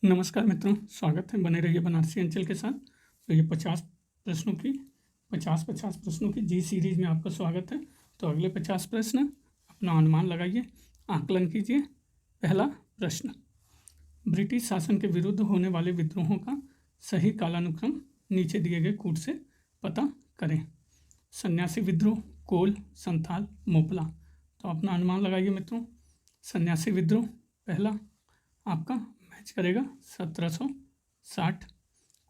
नमस्कार मित्रों, स्वागत है। बने रहिए बनारसी अंचल के साथ। तो ये 50 प्रश्नों की जी सीरीज में आपका स्वागत है। तो अगले 50 प्रश्न अपना अनुमान लगाइए, आकलन कीजिए। पहला प्रश्न, ब्रिटिश शासन के विरुद्ध होने वाले विद्रोहों का सही कालानुक्रम नीचे दिए गए कूट से पता करें। सन्यासी विद्रोह, कोल, संथाल, मोपला। तो अपना अनुमान लगाइए मित्रों। सन्यासी विद्रोह पहला आपका मैच करेगा 1760,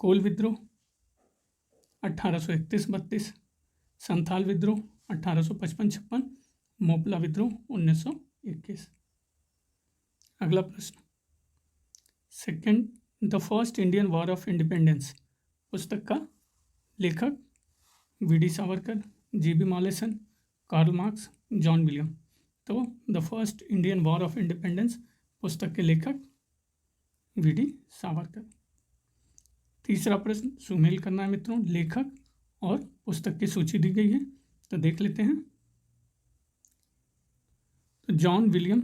कोल विद्रोह 1831-32, संथाल विद्रोह 1855-56, मोपला विद्रोह 1921। अगला प्रश्न, second the first Indian war of independence पुस्तक का लेखक V D. Savarkar, G B. Malleson, Karl Marx, John William. तो the first Indian war of independence पुस्तक के लेखक वी.डी. सावरकर। तीसरा प्रश्न सुमेल करना है मित्रों, लेखक और पुस्तक की सूची दी गई है, तो देख लेते हैं। तो जॉन विलियम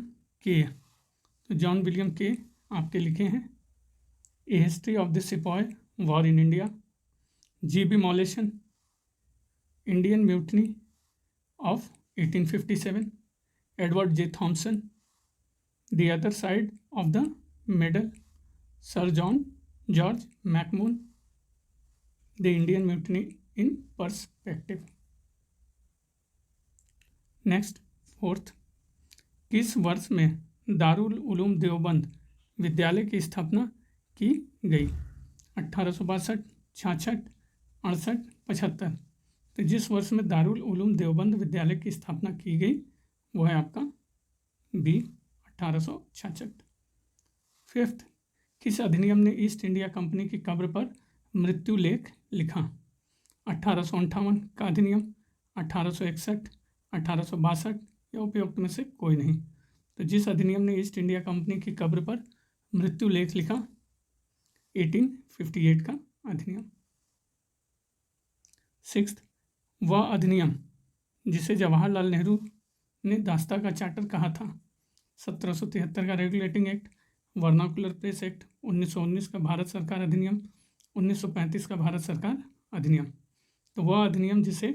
के आपके लिखे हैं a history of the sepoy war in India, G B. Malleson Indian mutiny of 1857, Edward J Thomson the other side of the medal, sir George MacMunn the Indian mutiny in perspective. Next fourth, किस वर्ष में दारुल उलूम देवबंद विद्यालय की स्थापना की गई? 1862, 66, 68, 75। तो जिस वर्ष में दारुल उलूम देवबंद विद्यालय की स्थापना की गई वो है आपका बी 1866। फिफ्थ, किस अधिनियम ने ईस्ट इंडिया कंपनी की कब्र पर मृत्यु लेख लिखा? 1858 का अधिनियम, 1861, 1862 या उपयुक्त में से कोई नहीं। तो जिस अधिनियम ने ईस्ट इंडिया कंपनी की कब्र पर मृत्यु लेख लिखा, 1858 का अधिनियम। सिक्स्थ, वह अधिनियम जिसे जवाहरलाल नेहरू ने दास्ता का चार्टर कहा था? 1773 का regulating act, vernacular press act, 1919 का भारत सरकार अधिनियम, 1935 का भारत सरकार अधिनियम। तो वह अधिनियम जिसे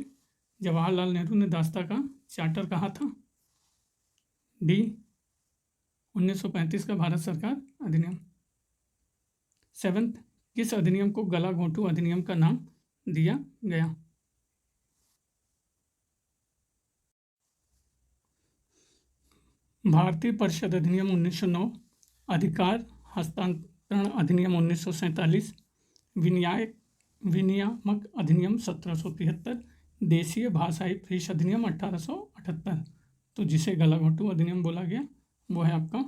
जवाहरलाल नेहरू ने दास्ता का चार्टर कहा था, डी 1935 का भारत सरकार अधिनियम। सेवेंथ, किस अधिनियम को गलाघोंटू अधिनियम का नाम दिया गया? भारतीय परिषद अधिनियम 1909, अधिकार हस्तांतरण अधिनियम 1947, विनियामक अधिनियम 1773, देशीय भाषाई प्रेस अधिनियम 1878। तो जिसे गलाघोंटू अधिनियम बोला गया वो है आपका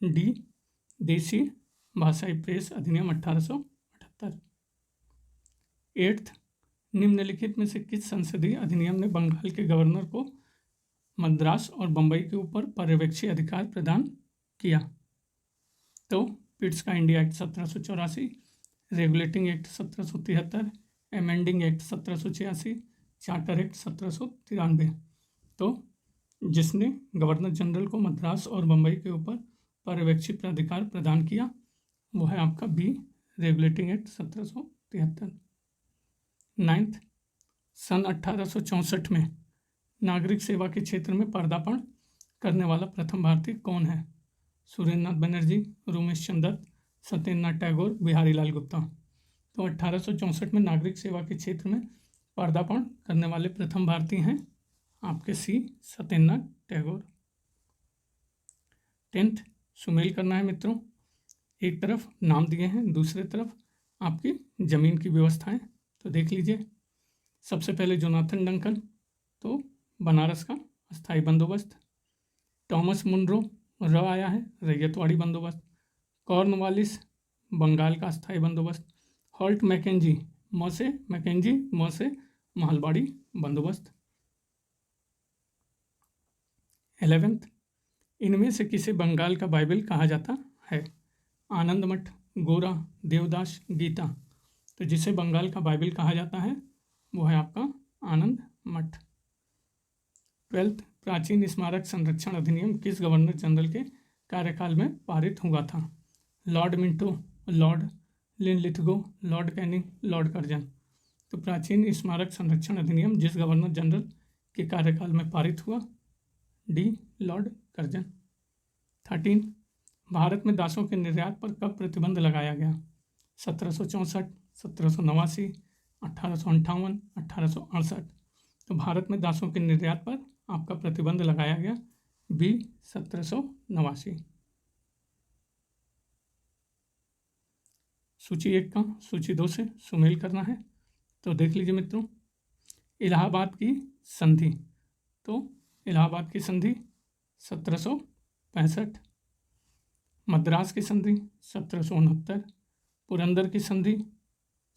डी देशीय भाषाई प्रेस अधिनियम 1878। एट्थ, निम्नलिखित में से किस संसदीय अधिनियम ने बंगाल के गवर्नर को मद्रास और बंबई के ऊपर पर्यवेक्षी अधिकार प्रदान किया? तो पिट्स का India act 1784, regulating act 1773, amending act 1786, charter act 1793। तो जिसने गवर्नर जनरल को मद्रास और बंबई के ऊपर पर्यवेक्षी अधिकार प्रदान किया वो है आपका बी रेगुलेटिंग एक्ट 1773। नाइन्थ, सन 1864 में नागरिक सेवा के क्षेत्र में पदार्पण करने वाला प्रथम भारतीय कौन है? सुरेंद्रनाथ बनर्जी, रोमेश चंद्र दत्त, सत्येंद्रनाथ टैगोर, बिहारी लाल गुप्ता। तो 1864 में नागरिक सेवा के क्षेत्र में पदार्पण करने वाले प्रथम भारतीय हैं आपके सी सत्येंद्रनाथ टैगोर। 10th, सुमेल करना है मित्रों। एक तरफ नाम दिए हैं, दूसरे तरफ आपकी ज़मीन की व्यवस्थाएं, तो देख लीजिए। सबसे पहले जोनाथन डंकन, तो बनारस का अस्थाई बंदोबस्त। टॉमस मुनरो, र आया है, रैयतवाड़ी बंदोबस्त। कॉर्नवालिस, बंगाल का अस्थाई बंदोबस्त। हॉल्ट मैकेंजी, म से महलबाड़ी बंदोबस्त। 11th, इनमें से किसे बंगाल का बाइबल कहा जाता है? आनंद मठ, गोरा, देवदास, गीता। तो जिसे बंगाल का बाइबल कहा जाता है वो है आपका आनंद मठ। 12th, प्राचीन स्मारक संरक्षण अधिनियम किस गवर्नर जनरल के कार्यकाल में पारित हुआ था? Lord Minto, Lord Linlithgow, Lord Canning, Lord Curzon. तो प्राचीन स्मारक संरक्षण अधिनियम जिस गवर्नर जनरल के कार्यकाल में पारित हुआ, डी लॉर्ड कर्जन। 13, भारत में दासों के निर्यात पर कब प्रतिबंध लगाया गया? 1764, 1789, 1858, 1868। तो भारत में दासों के निर्यात पर आपका प्रतिबंध लगाया गया, बी 1789। सूची 1 का सूची 2 से सुमेल करना है, तो देख लीजिए मित्रों। इलाहाबाद की संधि, तो इलाहाबाद की संधि 1765, मद्रास की संधि 1769, पुरंदर की संधि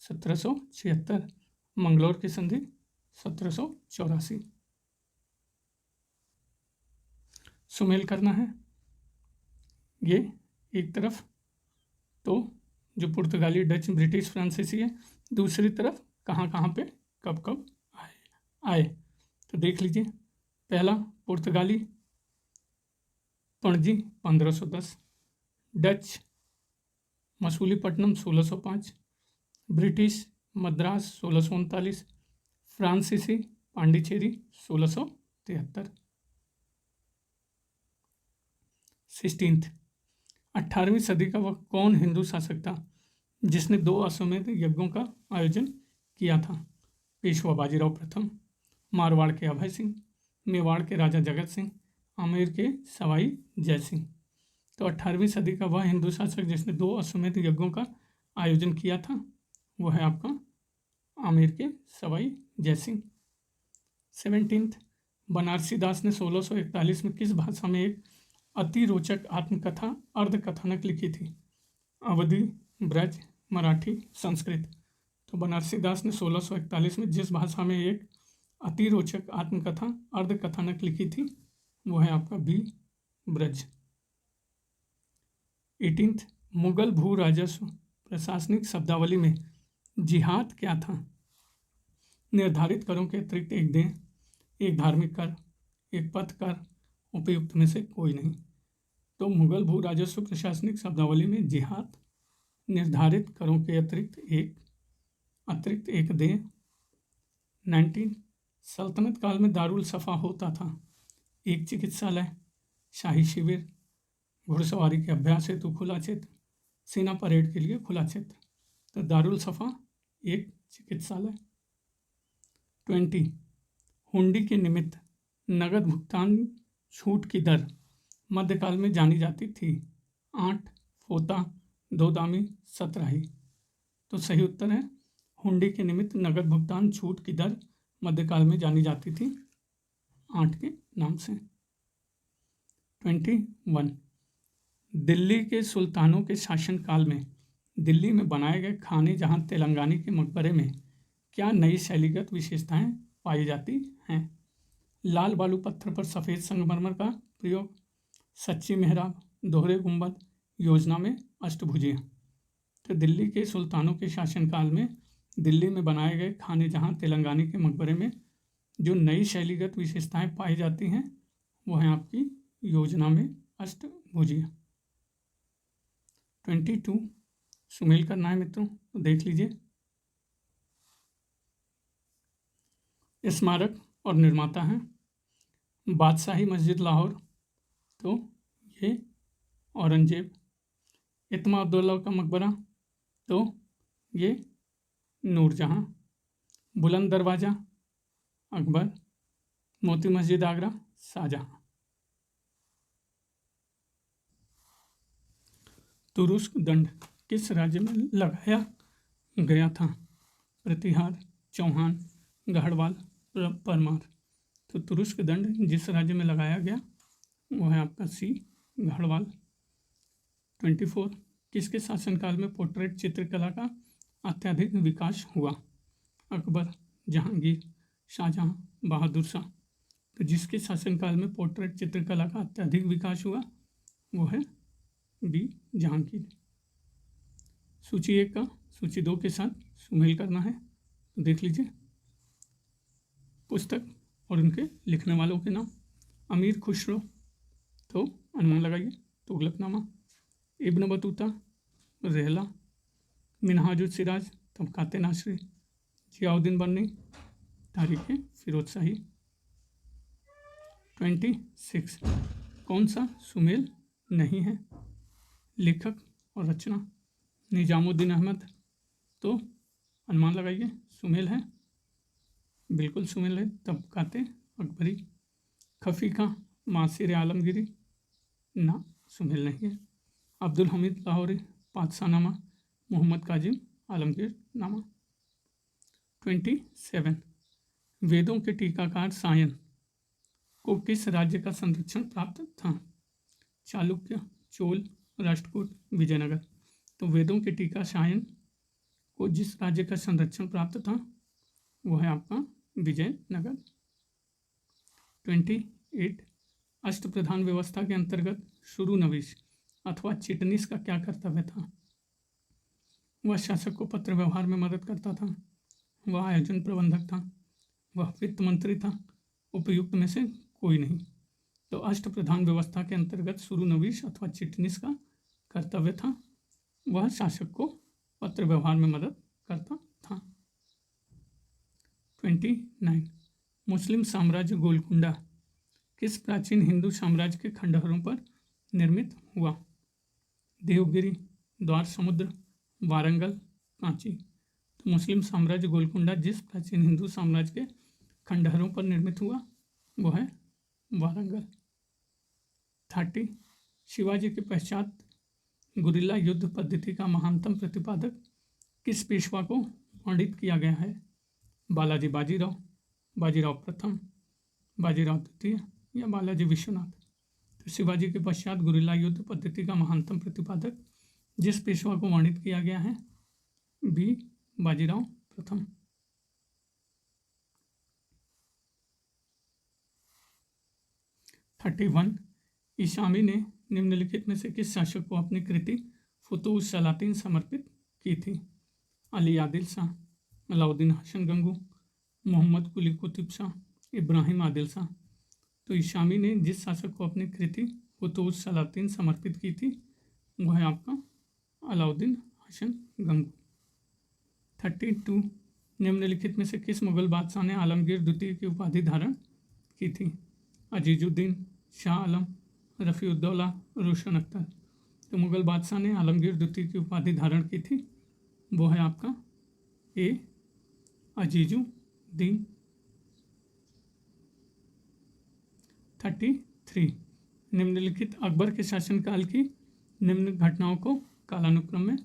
1776, मंगलौर की संधि 1784। सुमेल करना है ये एक तरफ, तो जो पुर्तगाली, डच, ब्रिटिश, फ्रांसीसी है, दूसरी तरफ कहाँ कहाँ पे कब कब आए। तो देख लीजिए। पहला पुर्तगाली पणजी 1510, डच मसूलीपट्टनम 1605, ब्रिटिश मद्रास 1639, फ्रांसीसी पांडिचेरी 1673। 16, 18वीं सदी का वह कौन हिंदू शासक था जिसने 2 अश्वमेध यज्ञों का आयोजन किया था? पेशवा बाजीराव प्रथम, मारवाड़ के अभय सिंह, मेवाड़ के राजा जगत सिंह, आमेर के सवाई जय सिंह। तो 18वीं सदी का वह हिंदू शासक जिसने 2 अश्वमेध यज्ञों का आयोजन किया था, वह है आपका आमेर के सवाई जय सिंह। 17, बनारसी दास ने 1641 में किस भाषा में एक अति रोचक आत्मकथा अर्धकथानक लिखी थी? अवधी, ब्रज, मराठी, संस्कृत। तो बनारसी दास ने 1641 में जिस भाषा में एक अति रोचक आत्मकथा अर्धकथानक लिखी थी, वो है आपका बी ब्रज। 18, मुगल भू राजस्व प्रशासनिक शब्दावली में जिहाद क्या था? निर्धारित करों के अतिरिक्त एक दें, एक धार्मिक कर, एक पथ कर, उपयुक्त में से कोई नहीं। तो मुगल भू राजस्व प्रशासनिक शब्दावली में जिहाद निर्धारित करों के अतिरिक्त एक दें। 19, सल्तनत काल में दारुल सफ़ा होता था? एक चिकित्सालय, शाही शिविर, घुड़सवारी के अभ्यास हेतु खुला क्षेत्र, सेना परेड के लिए खुला क्षेत्र। तो दारुल सफ़ा एक चिकित्सालय। 20, हुंडी के निमित्त नगद भुगतान छूट की दर मध्यकाल में जानी जाती थी? 8, फोता, 2 दामी, 17ही। तो सही उत्तर है हुंडी के निमित्त नगद भुगतान छूट की दर मध्यकाल में जानी जाती थी 8 के नाम से। 21, दिल्ली के सुल्तानों के शासनकाल में दिल्ली में बनाए गए खाने जहां तेलंगानी के मकबरे में क्या नई शैलीगत विशेषताएं पाई जाती हैं? लाल बालू पत्थर पर सफ़ेद संगमरमर का प्रयोग, सच्ची मेहराब, दोहरे गुंबद, योजना में अष्टभुजियाँ। तो दिल्ली के सुल्तानों के शासनकाल में दिल्ली में बनाए गए खाने जहां तेलंगानी के मकबरे में जो नई शैलीगत विशेषताएं पाई जाती हैं, वो हैं आपकी योजना में अष्टभुजियाँ। 22, सुमेल करना है मित्रों, तो देख लीजिए। स्मारक और निर्माता हैं बादशाही मस्जिद लाहौर, तो ये औरंगजेब। इत्मादुल्ला का मकबरा, तो ये नूरजहाँ। बुलंद दरवाज़ा अकबर, मोती मस्जिद आगरा शाहजहाँ। तुरुस्क दंड किस राज्य में लगाया गया था? प्रतिहार, चौहान, गढ़वाल, परमार। तो तुरुस्क दंड जिस राज्य में लगाया गया वो है आपका सी गढ़वाल। 24, किसके शासनकाल में पोर्ट्रेट चित्रकला का अत्यधिक विकास हुआ? अकबर, जहांगीर, शाहजहाँ, बहादुर शाह। तो जिसके शासनकाल में पोर्ट्रेट चित्रकला का अत्यधिक विकास हुआ वो है बी जहांगीर। सूची 1 का सूची 2 के साथ सुमेल करना है, तो देख लीजिए। पुस्तक और उनके लिखने वालों के नाम। अमीर खुसरो, तो अनुमान लगाइए। Tughlaqnama. Ibn Battuta, Rihla. Minhajul Siraj Tabaqat Nasiri, Ziauddin बर्नी, तारीख फिरोज शाही। 26 कौन सा सुमेल नहीं है? लेखक और रचना निजामुद्दीन अहमद। तो अनुमान लगाइए, सुमेल है, बिल्कुल सुमेल है। तबकाते अकबरी। खफीका मासिर आलमगिरी, ना सुमेल नहीं है। अब्दुल हमीद लाहौरी पातशाहनामा, मोहम्मद काजिम आलमगीर नामा। 27 वेदों के टीकाकार सायन को किस राज्य का संरक्षण प्राप्त था? चालुक्य, चोल, राष्ट्रकूट, विजयनगर। तो वेदों के टीका सायन को जिस राज्य का संरक्षण प्राप्त था वो है आपका विजयनगर। 28 अष्टप्रधान व्यवस्था के अंतर्गत शुरू नवीस अथवा चिटनीस का क्या कर्तव्य था? वह शासक को पत्र व्यवहार में मदद करता था, वह आयोजन प्रबंधक था, वह वित्त मंत्री था, उपयुक्त में से कोई नहीं। तो अष्टप्रधान व्यवस्था के अंतर्गत शुरू नवीस अथवा चिटनीस का कर्तव्य था, वह शासक को पत्र व्यवहार में मदद करता था। 29 मुस्लिम साम्राज्य गोलकुंडा किस प्राचीन हिंदू साम्राज्य के खंडहरों पर निर्मित हुआ? देवगिरी, द्वार समुद्र, वारंगल, कांची। तो मुस्लिम साम्राज्य गोलकुंडा जिस प्राचीन हिंदू साम्राज्य के खंडहरों पर निर्मित हुआ वो है वारंगल। 30 शिवाजी के पश्चात गुरिल्ला युद्ध पद्धति का महानतम प्रतिपादक किस पेशवा को वर्णित किया गया है? बालाजी बाजीराव, बाजीराव प्रथम, बाजीराव द्वितीय या बालाजी विश्वनाथ। तो शिवाजी के पश्चात गुरिल्ला युद्ध पद्धति का महानतम प्रतिपादक जिस पेशवा को वर्णित किया गया है बी बाजीराव प्रथम। 31 ईशामी ने निम्नलिखित में से किस शासक को अपनी कृति फुतूह सलातीन समर्पित की थी? अली आदिल शाह, अलाउद्दीन हसन गंगू, मोहम्मद कुली कुतुब शाह, इब्राहिम आदिल शाह। तो ईशामी ने जिस शासक को अपनी कृति फुतूह सलातीन समर्पित की थी वह है आपका अलाउद्दीन हसन गंगू। 32 निम्नलिखित में से किस मुगल बादशाह ने आलमगीर द्वितीय की उपाधि धारण की थी? अजीजुद्दीन, शाह आलम, रफ़ीउद्दौला, रोशन अख्तर। तो मुगल बादशाह ने आलमगीर द्वितीय की उपाधि धारण की थी वो है आपका ए अजीजुद्दीन। 33 निम्नलिखित अकबर के शासनकाल की निम्न घटनाओं को कालानुक्रम में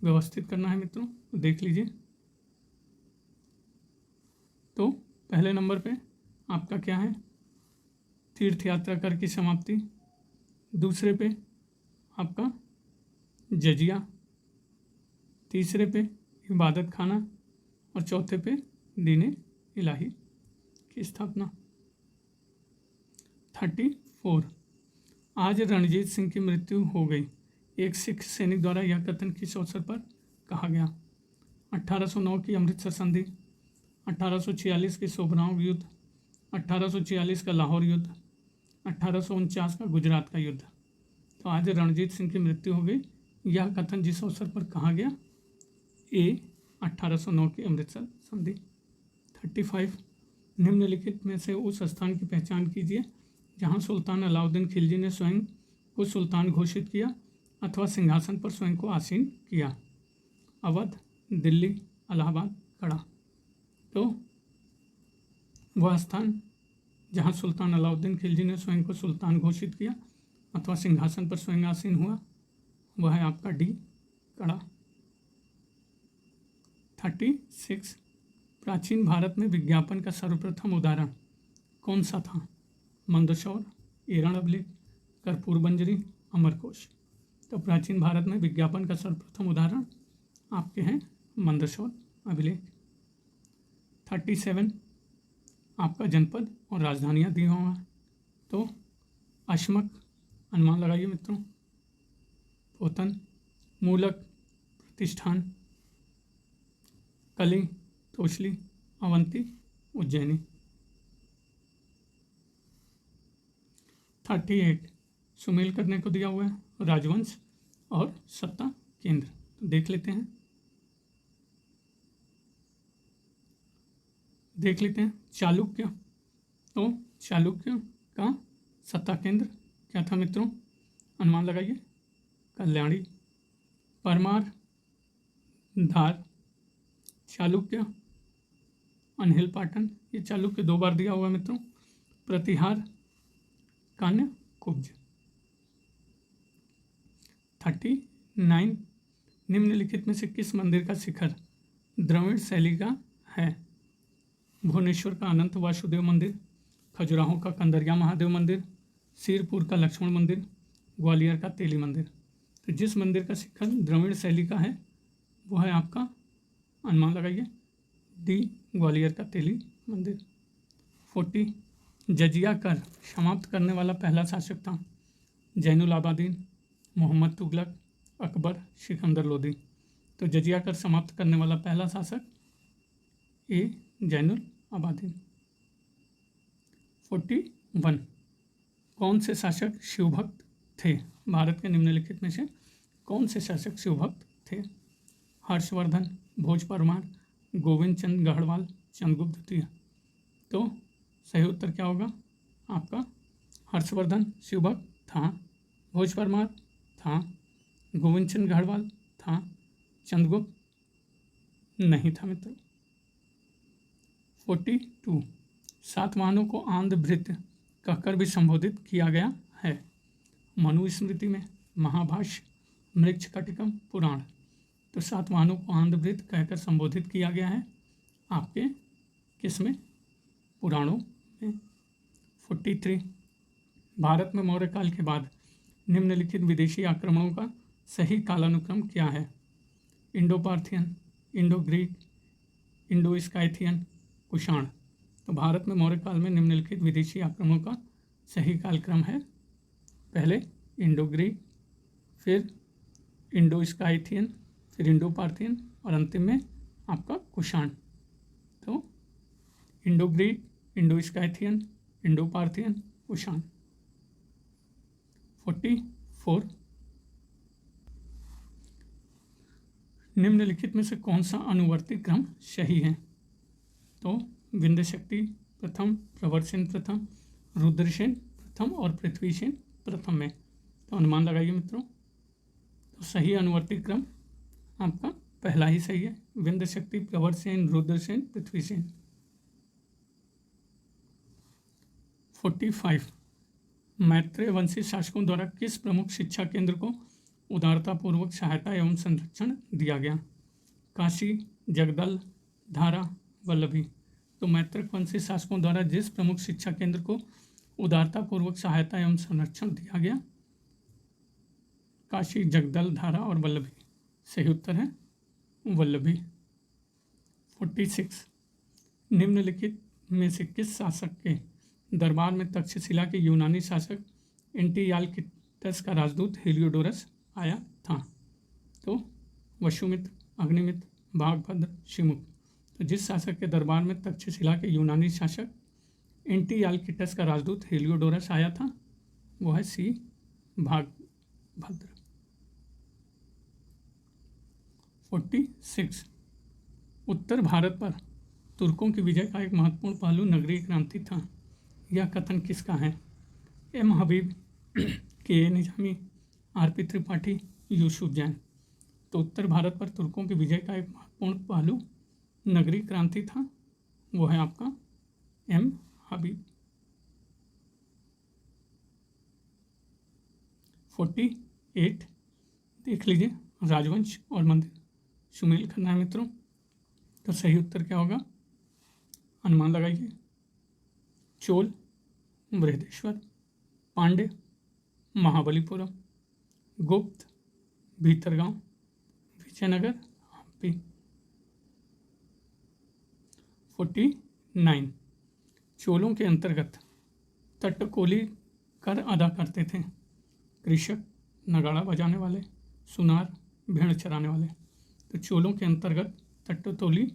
व्यवस्थित करना है मित्रों, तो देख लीजिए। तो पहले नंबर पे आपका क्या है? तीर्थ यात्रा कर की समाप्ति। दूसरे पे आपका जजिया। तीसरे पे इबादत खाना और चौथे पे दीन इलाही की स्थापना। 34 आज रणजीत सिंह की मृत्यु हो गई, एक सिख सैनिक द्वारा यह कथन किस अवसर पर कहा गया? 1809 की अमृतसर संधि, 1846 के सोबराव युद्ध, 1846 का लाहौर युद्ध, 1849 का गुजरात का युद्ध। तो आज रणजीत सिंह की मृत्यु हो गई, यह कथन जिस अवसर पर कहा गया ए 1809 की अमृतसर संधि। 35 निम्नलिखित में से उस स्थान की पहचान कीजिए जहां सुल्तान अलाउद्दीन खिलजी ने स्वयं को सुल्तान घोषित किया अथवा सिंहासन पर स्वयं को आसीन किया। अवध, दिल्ली, इलाहाबाद, कड़ा। तो वह स्थान जहां सुल्तान अलाउद्दीन खिलजी ने स्वयं को सुल्तान घोषित किया अथवा सिंहासन पर स्वयं आसीन हुआ वह है आपका डी कड़ा। 36 प्राचीन भारत में विज्ञापन का सर्वप्रथम उदाहरण कौन सा था? मंदसौर, एरण अभिलेख, कर्पूर बंजरी, अमरकोश। तो प्राचीन भारत में विज्ञापन का सर्वप्रथम उदाहरण आपके हैं मंदसौर अभिलेख। 37 आपका जनपद और राजधानियाँ दी हुआ है, तो अशमक, अनुमान लगाइए मित्रों, पोतन, मूलक, प्रतिष्ठान, कलिंग, तोशली, अवंती, उज्जैनी। 38 सुमेल करने को दिया हुआ है राजवंश और सत्ता केंद्र। तो देख लेते हैं चालुक्य। तो चालुक्य का सत्ता केंद्र क्या था मित्रों? अनुमान लगाइए। कल्याणी, परमार, धार, चालुक्य, अनहिल पाटन। ये चालुक्य 2 बार दिया हुआ मित्रों। प्रतिहार, कान्य कुब्ज। 39 निम्नलिखित में से किस मंदिर का शिखर द्रविड़ शैली का है? भुवनेश्वर का अनंत वासुदेव मंदिर, खजुराहो का कंदरिया महादेव मंदिर, सिरपुर का लक्ष्मण मंदिर, ग्वालियर का तेली मंदिर। तो जिस मंदिर का शिखर द्रविड़ शैली का है वो है आपका, अनुमान लगाइए, डी, ग्वालियर का तेली मंदिर। 40 जजिया कर समाप्त करने वाला पहला शासक था? जैनुल आबादीन, मोहम्मद तुगलक, अकबर, सिकंदर लोदी। तो जजिया कर समाप्त करने वाला पहला शासक ए, जैनुल आबादीन। 41 कौन से शासक शिवभक्त थे? भारत के निम्नलिखित में से कौन से शासक शिवभक्त थे? हर्षवर्धन, भोज परमार, गोविंद चंद गढ़वाल, चंद्रगुप्त द्वितीय। तो सही उत्तर क्या होगा आपका? हर्षवर्धन शिवभक्त था, भोज परमार था, गोविंद चंद गढ़वाल था, चंद्रगुप्त नहीं था मित्रों। 42 सातवाहनों को आंध्रभृत्य कहकर भी संबोधित किया गया है? मनुस्मृति में, महाभाष्य, मृच्छकटिकम, पुराण। तो सातवाहनों को आंध्रभृत्य कहकर संबोधित किया गया है आपके किस में? पुराणों में। 43 भारत में मौर्य काल के बाद निम्नलिखित विदेशी आक्रमणों का सही कालानुक्रम क्या है? Indo Parthian, Indo Greek, Indo Scythian, Kushan. तो भारत में मौर्य काल में निम्नलिखित विदेशी आक्रमणों का सही कालक्रम है, पहले इंडो ग्रीक, फिर इंडो स्काइथियन, फिर इंडो पार्थियन और अंतिम में आपका कुषाण। तो Indo Greek, Indo Scythian, Indo Parthian, Kushan. 44 निम्नलिखित में से कौन सा अनुवर्ती क्रम सही है? तो विंध्यशक्ति प्रथम, प्रवरसेन प्रथम, रुद्रसेन प्रथम और पृथ्वीसेन प्रथम में। तो अनुमान लगाइए मित्रों। तो सही अनुवर्ती क्रम आपका पहला ही सही है, विंध्यशक्ति, प्रवरसेन, रुद्रसेन, पृथ्वीसेन। 45 मैत्रेय वंशी शासकों द्वारा किस प्रमुख शिक्षा केंद्र को उदारतापूर्वक सहायता एवं संरक्षण दिया गया? काशी, जगदल, धारा, वल्लभी। तो मैत्रेय वंशी शासकों द्वारा जिस प्रमुख शिक्षा केंद्र को उदारतापूर्वक सहायता एवं संरक्षण दिया गया, काशी, जगदल, धारा और वल्लभी। सही उत्तर है वल्लभी। 46 निम्नलिखित में से किस शासक के दरबार में तक्षशिला के यूनानी शासक एंटियालकिटस का राजदूत हेलियोडोरस आया था? तो वसुमित्र, अग्निमित्र, बागभद्र, शिमुख। तो जिस शासक के दरबार में तक्षशिला के यूनानी शासक एंटियालकिटस का राजदूत हेलियोडोरस आया था वो है सी, बागभद्र। 46 उत्तर भारत पर तुर्कों की विजय का एक महत्वपूर्ण पहलू नगरीय क्रांति था, यह कथन किसका है? एम हबीब, के ए निजामी, आर पी त्रिपाठी, यूसुफ जैन। तो उत्तर भारत पर तुर्कों की विजय का एक महत्वपूर्ण पहलू नगरीय क्रांति था, वो है आपका एम हबीब। 48 देख लीजिए, राजवंश और मंदिर सुमेल करना है मित्रों। तो सही उत्तर क्या होगा? अनुमान लगाइए। चोल, बृहदेश्वर, पांडे, महाबलीपुरम, गुप्त, भीतरगांव, विजयनगर, हम्पी। 49 चोलों के अंतर्गत तट्टकोली कर अदा करते थे कृषक, नगाड़ा बजाने वाले, सुनार, भेड़ चराने वाले। तो चोलों के अंतर्गत तट्टतोली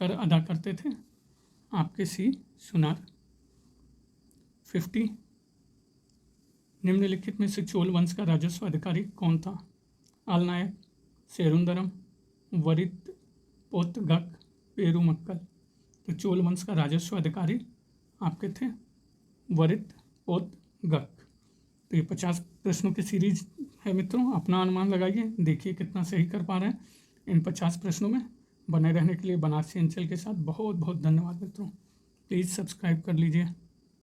कर अदा करते थे आपके सी, सुनार। 50 निम्नलिखित में से चोल वंश का राजस्व अधिकारी कौन था? अलनायक, सेरुंदरम, वरित पोतगक, पेरुमक्कल। तो चोल वंश का राजस्व अधिकारी आपके थे वरित पोतगक। तो ये 50 प्रश्नों की सीरीज है मित्रों, अपना अनुमान लगाइए, देखिए कितना सही कर पा रहे हैं इन 50 प्रश्नों में। बने रहने के लिए बनारसी अंचल के साथ बहुत बहुत धन्यवाद मित्रों। प्लीज़ सब्सक्राइब कर लीजिए।